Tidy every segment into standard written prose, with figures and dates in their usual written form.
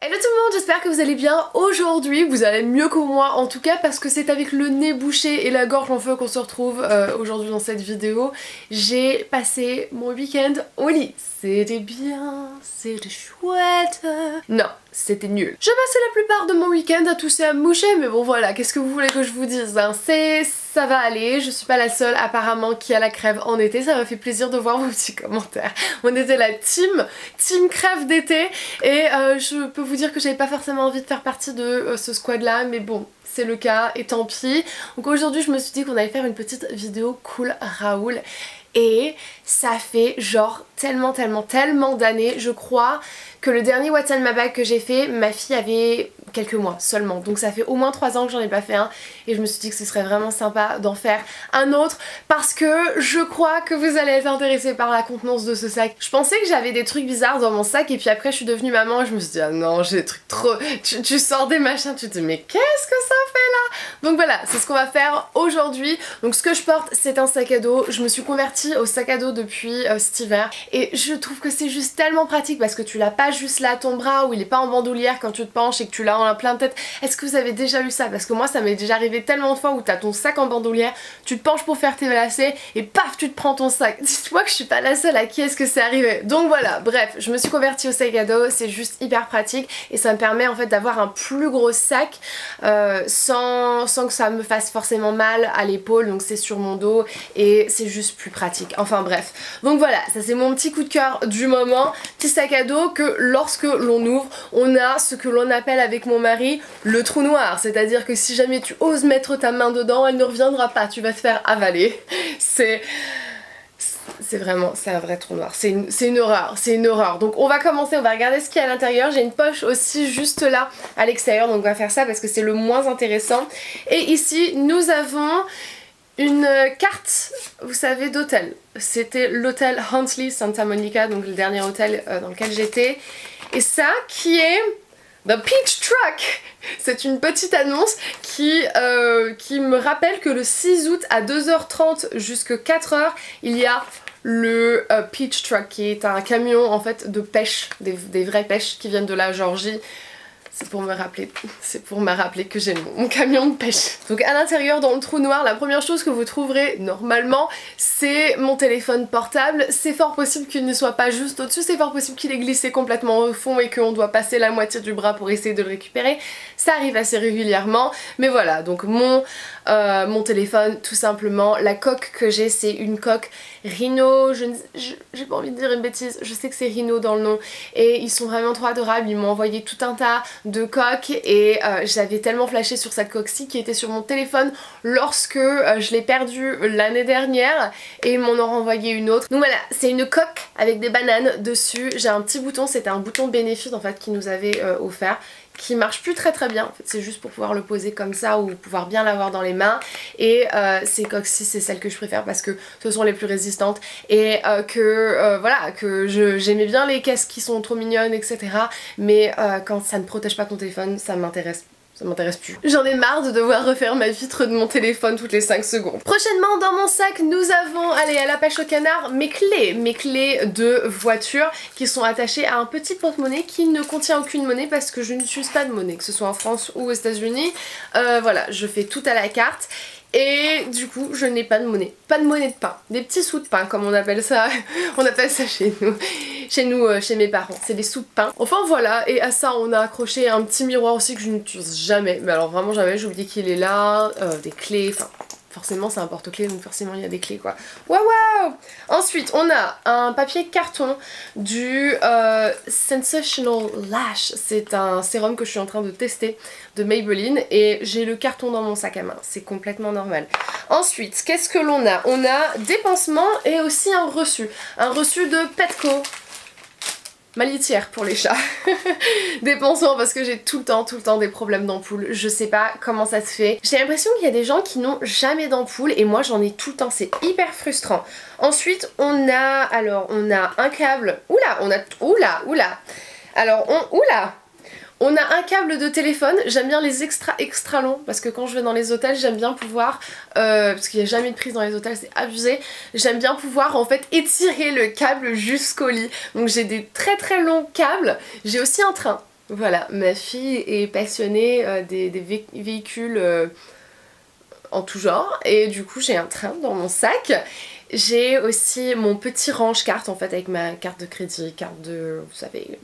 Hello tout le monde, j'espère que vous allez bien. Aujourd'hui, vous allez mieux que moi en tout cas parce que c'est avec le nez bouché et la gorge en feu qu'on se retrouve aujourd'hui dans cette vidéo. J'ai passé mon week-end au lit. C'était bien, c'était chouette. Non, c'était nul. Je passais la plupart de mon week-end à tousser, à me moucher, mais bon voilà, qu'est-ce que vous voulez que je vous dise hein, ça va aller, je suis pas la seule apparemment qui a la crève en été, ça m'a fait plaisir de voir vos petits commentaires. On était la team crève d'été et je peux vous dire que j'avais pas forcément envie de faire partie de ce squad là, mais bon, c'est le cas et tant pis. Donc aujourd'hui je me suis dit qu'on allait faire une petite vidéo cool Raoul. Et ça fait genre tellement d'années, je crois que le dernier What's in my bag que j'ai fait, ma fille avait quelques mois seulement. Donc ça fait au moins 3 ans que j'en ai pas fait un et je me suis dit que ce serait vraiment sympa d'en faire un autre parce que je crois que vous allez être intéressés par la contenance de ce sac. Je pensais que j'avais des trucs bizarres dans mon sac et puis après je suis devenue maman et je me suis dit ah non j'ai des trucs trop... Tu sors des machins, tu te dis mais qu'est-ce que ça fait là? Donc voilà, c'est ce qu'on va faire aujourd'hui. Donc ce que je porte c'est un sac à dos. Je me suis convertie au sac à dos depuis cet hiver et je trouve que c'est juste tellement pratique parce que tu l'as pas juste là à ton bras ou il est pas en bandoulière quand tu te penches et que tu l'as en plein de tête. Est-ce que vous avez déjà eu ça? Parce que moi ça m'est déjà arrivé tellement de fois où t'as ton sac en bandoulière, tu te penches pour faire tes lacets et paf tu te prends ton sac. Dis-toi que je suis pas la seule à qui est-ce que c'est arrivé. Donc voilà, bref, je me suis convertie au sac à dos, c'est juste hyper pratique et ça me permet en fait d'avoir un plus gros sac sans que ça me fasse forcément mal à l'épaule, donc c'est sur mon dos et c'est juste plus pratique. Enfin bref, donc voilà, ça c'est mon petit coup de cœur du moment. Petit sac à dos que lorsque l'on ouvre, on a ce que l'on appelle avec mon mari le trou noir, c'est-à-dire que si jamais tu oses mettre ta main dedans, elle ne reviendra pas, tu vas te faire avaler. C'est un vrai trou noir, c'est une horreur, c'est une horreur. Donc on va commencer, on va regarder ce qu'il y a à l'intérieur. J'ai une poche aussi juste là à l'extérieur, donc on va faire ça parce que c'est le moins intéressant. Et ici nous avons une carte, vous savez, d'hôtel. C'était l'hôtel Huntley Santa Monica, donc le dernier hôtel dans lequel j'étais. Et ça qui est The Peach Truck. C'est une petite annonce qui me rappelle que le 6 août à 2h30 jusqu'à 4h, il y a le Peach Truck qui est un camion en fait de pêche, des vraies pêches qui viennent de la Géorgie. C'est pour me rappeler que j'ai mon camion de pêche. Donc à l'intérieur dans le trou noir, la première chose que vous trouverez normalement c'est mon téléphone portable. C'est fort possible qu'il ne soit pas juste au-dessus, c'est fort possible qu'il ait glissé complètement au fond et qu'on doit passer la moitié du bras pour essayer de le récupérer. Ça arrive assez régulièrement, mais voilà, donc mon téléphone tout simplement. La coque que j'ai c'est une coque Rhino, j'ai pas envie de dire une bêtise, je sais que c'est Rhino dans le nom et ils sont vraiment trop adorables, ils m'ont envoyé tout un tas de coques et j'avais tellement flashé sur cette coque-ci qui était sur mon téléphone lorsque je l'ai perdue l'année dernière et ils m'en ont renvoyé une autre. Donc voilà, c'est une coque avec des bananes dessus, j'ai un petit bouton, c'était un bouton bénéfice en fait qu'ils nous avaient offert, qui marche plus très bien, en fait c'est juste pour pouvoir le poser comme ça ou pouvoir bien l'avoir dans les mains et ces coques-ci c'est celles que je préfère parce que ce sont les plus résistantes et voilà, que j'aimais bien les caisses qui sont trop mignonnes etc, mais quand ça ne protège pas ton téléphone ça m'intéresse plus. J'en ai marre de devoir refaire ma vitre de mon téléphone toutes les 5 secondes. Prochainement dans mon sac nous avons, allez à la pêche au canard, mes clés de voiture qui sont attachées à un petit porte-monnaie qui ne contient aucune monnaie parce que je n'utilise pas de monnaie, que ce soit en France ou aux États-Unis. Voilà, je fais tout à la carte. Et du coup je n'ai pas de monnaie de pain, des petits sous de pain comme on appelle ça, chez nous, chez mes parents, c'est des sous de pain. Enfin voilà, et à ça on a accroché un petit miroir aussi que je n'utilise jamais, mais alors vraiment jamais, j'ai oublié qu'il est là, des clés, enfin forcément c'est un porte-clés donc forcément il y a des clés quoi. Waouh! Ensuite on a un papier carton du Sensational Lash, c'est un sérum que je suis en train de tester de Maybelline et j'ai le carton dans mon sac à main, c'est complètement normal. Ensuite qu'est-ce que l'on a? On a des pansements et aussi un reçu de Petco. Ma litière pour les chats. Des pansements parce que j'ai tout le temps des problèmes d'ampoule. Je sais pas comment ça se fait. J'ai l'impression qu'il y a des gens qui n'ont jamais d'ampoule et moi j'en ai tout le temps. C'est hyper frustrant. Ensuite on a un câble. Oula. On a un câble de téléphone, j'aime bien les extra longs parce que quand je vais dans les hôtels j'aime bien pouvoir, parce qu'il n'y a jamais de prise dans les hôtels c'est abusé, j'aime bien pouvoir en fait étirer le câble jusqu'au lit. Donc j'ai des très longs câbles, j'ai aussi un train. Voilà, ma fille est passionnée des véhicules en tout genre et du coup j'ai un train dans mon sac. J'ai aussi mon petit range carte en fait avec ma carte de crédit, carte de, vous savez,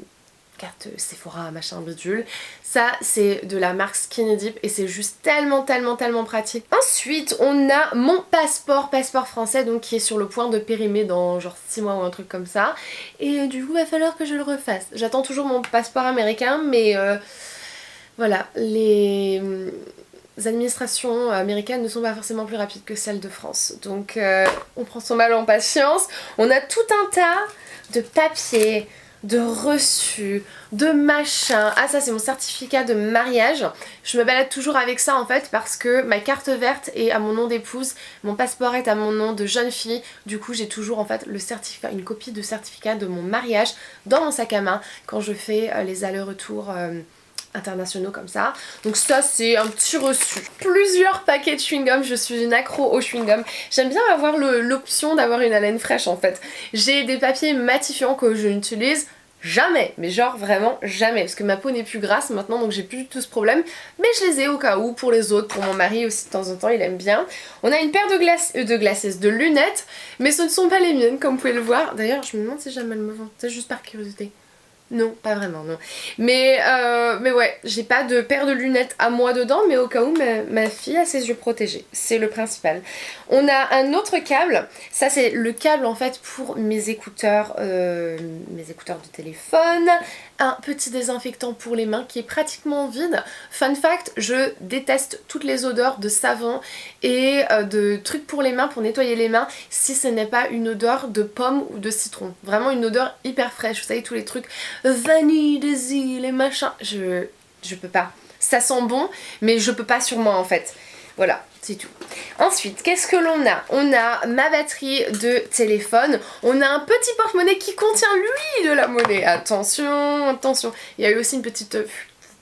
carte Sephora, machin bidule. Ça c'est de la marque Skinny Dip et c'est juste tellement pratique. Ensuite on a mon passeport français donc qui est sur le point de périmer dans genre 6 mois ou un truc comme ça. Et du coup va falloir que je le refasse. J'attends toujours mon passeport américain mais voilà, les administrations américaines ne sont pas forcément plus rapides que celles de France. Donc on prend son mal en patience. On a tout un tas de papiers, de reçus, de machins. Ah ça c'est mon certificat de mariage. Je me balade toujours avec ça en fait parce que ma carte verte est à mon nom d'épouse, mon passeport est à mon nom de jeune fille. Du coup j'ai toujours en fait le certificat, une copie de certificat de mon mariage dans mon sac à main quand je fais les allers-retours internationaux comme ça. Donc ça c'est un petit reçu. Plusieurs paquets de chewing-gum, je suis une accro au chewing-gum. J'aime bien avoir l'option d'avoir une haleine fraîche en fait. J'ai des papiers matifiants que je n'utilise jamais, mais genre vraiment jamais, parce que ma peau n'est plus grasse maintenant donc j'ai plus du tout ce problème, mais je les ai au cas où pour les autres, pour mon mari aussi de temps en temps il aime bien. On a une paire de lunettes, mais ce ne sont pas les miennes comme vous pouvez le voir. D'ailleurs je me demande si jamais elles me vont, c'est juste par curiosité. Non, pas vraiment, non. Mais ouais, j'ai pas de paire de lunettes à moi dedans, mais au cas où ma fille a ses yeux protégés. C'est le principal. On a un autre câble. Ça, c'est le câble en fait pour mes écouteurs de téléphone. Un petit désinfectant pour les mains qui est pratiquement vide. Fun fact, je déteste toutes les odeurs de savon et de trucs pour les mains, pour nettoyer les mains, si ce n'est pas une odeur de pomme ou de citron. Vraiment une odeur hyper fraîche. Vous savez, tous les trucs vanille, daisy, les machins. Je peux pas. Ça sent bon, mais je peux pas sur moi en fait. Voilà, c'est tout. Ensuite, qu'est-ce que l'on a? On a ma batterie de téléphone. On a un petit porte-monnaie qui contient lui de la monnaie. Attention, attention. Il y a eu aussi une petite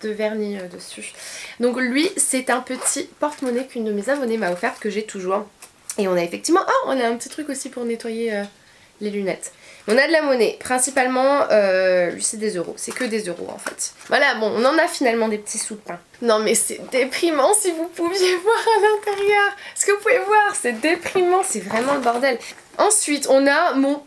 de vernis dessus. Donc lui, c'est un petit porte-monnaie qu'une de mes abonnées m'a offert que j'ai toujours. Et on a effectivement... Oh, on a un petit truc aussi pour nettoyer les lunettes. On a de la monnaie, principalement, lui c'est des euros, c'est que des euros en fait. Voilà, bon, on en a finalement des petits sous de pain. Non mais c'est déprimant si vous pouviez voir à l'intérieur. Ce que vous pouvez voir, c'est déprimant, c'est vraiment le bordel. Ensuite, on a mon...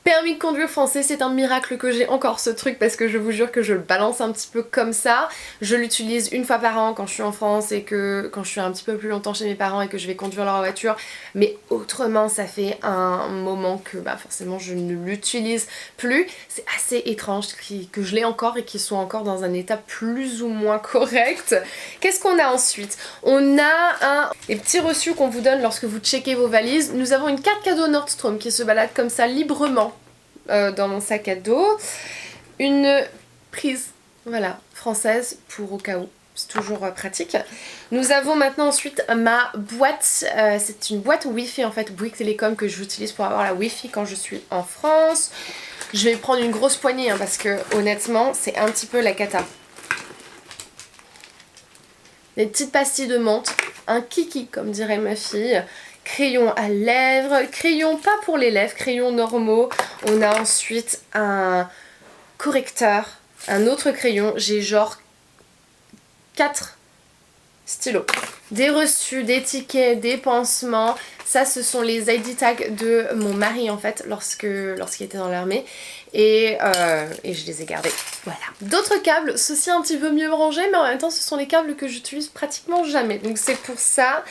permis de conduire français, c'est un miracle que j'ai encore ce truc parce que je vous jure que je le balance un petit peu comme ça. Je l'utilise une fois par an quand je suis en France et que quand je suis un petit peu plus longtemps chez mes parents et que je vais conduire leur voiture. Mais autrement, ça fait un moment que forcément je ne l'utilise plus. C'est assez étrange que je l'ai encore et qu'ils soient encore dans un état plus ou moins correct. Qu'est-ce qu'on a ensuite? On a les petits reçus qu'on vous donne lorsque vous checkez vos valises. Nous avons une carte cadeau Nordstrom qui se balade comme ça librement dans mon sac à dos, une prise voilà française pour au cas où, c'est toujours pratique. Nous avons maintenant ensuite ma boîte, c'est une boîte Wi-Fi en fait, Bouygues Télécom que j'utilise pour avoir la Wi-Fi quand je suis en France. Je vais prendre une grosse poignée parce que honnêtement c'est un petit peu la cata. Des petites pastilles de menthe, un kiki comme dirait ma fille, crayon à lèvres, crayon pas pour les lèvres, crayons normaux. On a ensuite un correcteur, un autre crayon, j'ai genre 4 stylos. Des reçus, des tickets, des pansements. Ça ce sont les ID tags de mon mari en fait lorsqu'il était dans l'armée et je les ai gardés. Voilà. D'autres câbles, ceux-ci un petit peu mieux rangés mais en même temps ce sont les câbles que j'utilise pratiquement jamais. Donc c'est pour ça.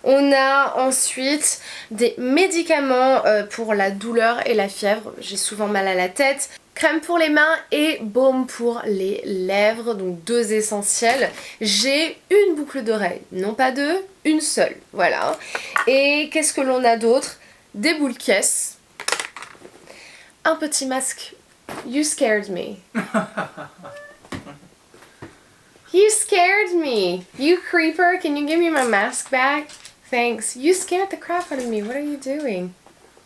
On a ensuite des médicaments pour la douleur et la fièvre. J'ai souvent mal à la tête. Crème pour les mains et baume pour les lèvres, donc 2 essentiels. J'ai une boucle d'oreille, non pas 2, une seule, voilà. Et qu'est-ce que l'on a d'autre? Des boules caisses, un petit masque. You scared me. You scared me. You creeper, can you give me my mask back? Thanks. You scared the crap out of me. What are you doing?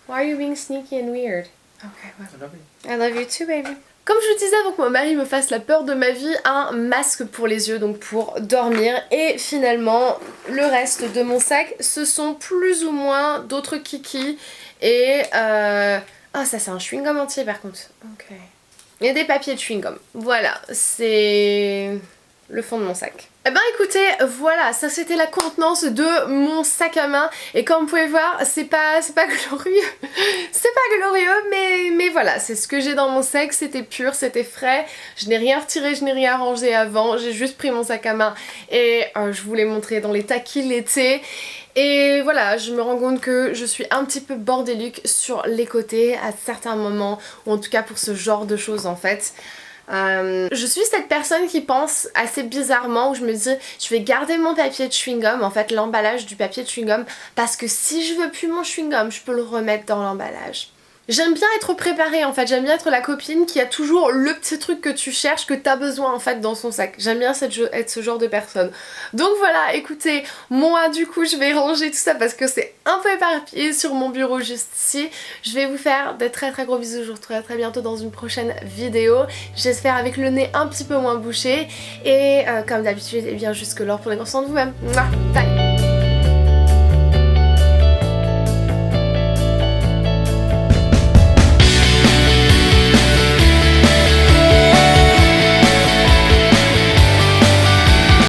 Why are you being sneaky and weird? Okay, well. I love you. I love you too, baby. Comme je vous disais avant que mon mari me fasse la peur de ma vie, un masque pour les yeux, donc pour dormir. Et finalement, le reste de mon sac, ce sont plus ou moins d'autres kikis. Et... Ah, ça c'est un chewing-gum entier par contre. Ok. et des papiers de chewing-gum. Voilà, c'est le fond de mon sac. Eh ben écoutez, voilà, ça c'était la contenance de mon sac à main et comme vous pouvez voir, c'est pas glorieux, c'est pas glorieux mais voilà, c'est ce que j'ai dans mon sac, c'était pur, c'était frais, je n'ai rien retiré, je n'ai rien rangé avant, j'ai juste pris mon sac à main et je vous l'ai montré dans l'état qu'il était. Et voilà, je me rends compte que je suis un petit peu bordélique sur les côtés à certains moments, ou en tout cas pour ce genre de choses en fait. Je suis cette personne qui pense assez bizarrement où je me dis je vais garder mon papier de chewing-gum, en fait l'emballage du papier de chewing-gum, parce que si je veux plus mon chewing-gum, je peux le remettre dans l'emballage. J'aime bien être préparée en fait, j'aime bien être la copine qui a toujours le petit truc que tu cherches, que t'as besoin en fait dans son sac. J'aime bien être ce genre de personne. Donc voilà, écoutez, moi du coup je vais ranger tout ça parce que c'est un peu éparpillé sur mon bureau juste ici. Je vais vous faire des très gros bisous, je vous retrouverai très bientôt dans une prochaine vidéo. J'espère avec le nez un petit peu moins bouché. Et comme d'habitude, et bien jusque là, prenez conscience de vous-même. Bye.